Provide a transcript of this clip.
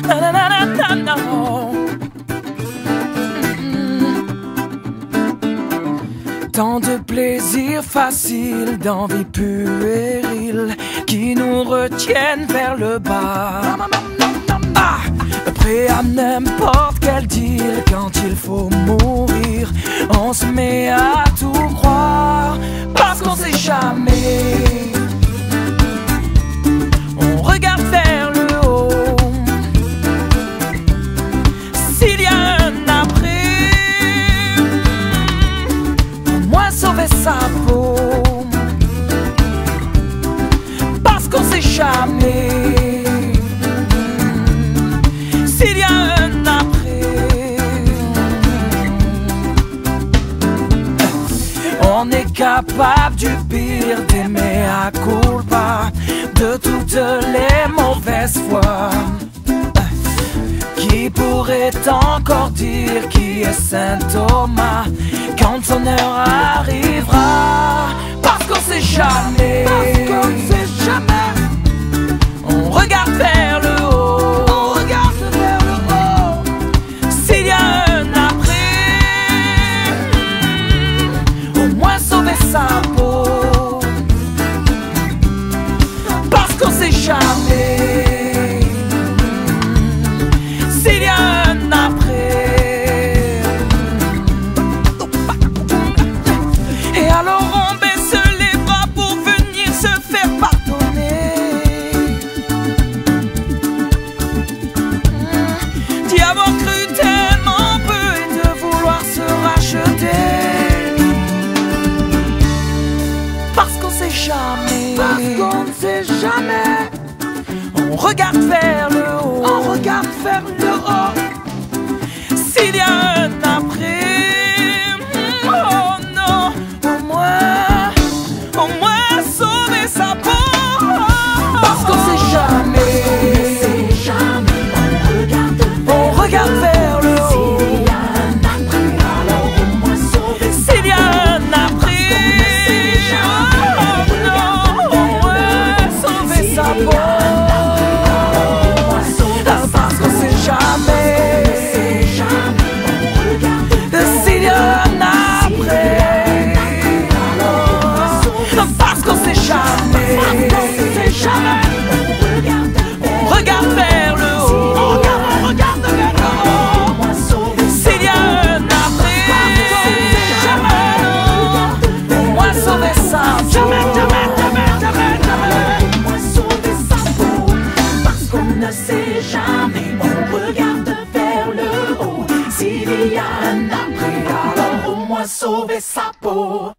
Na, na, na, na, na, na. Tant de plaisirs faciles, d'envie puérile qui nous retiennent vers le bas. Ah, prêt à n'importe quel deal quand il faut mourir. On se met à tout croire parce qu'on sait jamais. On regarde vers le haut. S'il y a un après, au moins sauver sa peau. Parce qu'on sait jamais. S'il y a un après, on est capable du pire, d'aimer à culpa, de toutes les mauvaises fois. Qui pourrait encore dire qui est Saint Thomas quand son heure arrivera? Parce qu'on sait jamais. Parce qu'on sait jamais. On regarde vers le haut. On regarde vers le haut. S'il y a un après, au moins sauver sa peau. Parce qu'on sait jamais. S'il y a un après. Et alors on baisse les bras pour venir se faire pardonner. D'y avoir cru tellement peu et de vouloir se racheter. Parce qu'on sait jamais. Parce qu'on ne sait jamais. On regarde vers le haut. On regarde vers le haut. S'il y a un après, oh non, au moins sauver sa peau. Parce qu'on sait jamais. On regarde vers le haut. S'il y a un après, oh non, au moins sauver sa peau. Parce qu'on sait jamais. S'il y a un après. Parce qu'on sait jamais. On regarde vers le haut. On regarde vers le haut. S'il y a un après. Au moins sauver sa peau. Ne sait jamais, on regarde vers le haut. S'il y a un après, alors au moins sauver sa peau.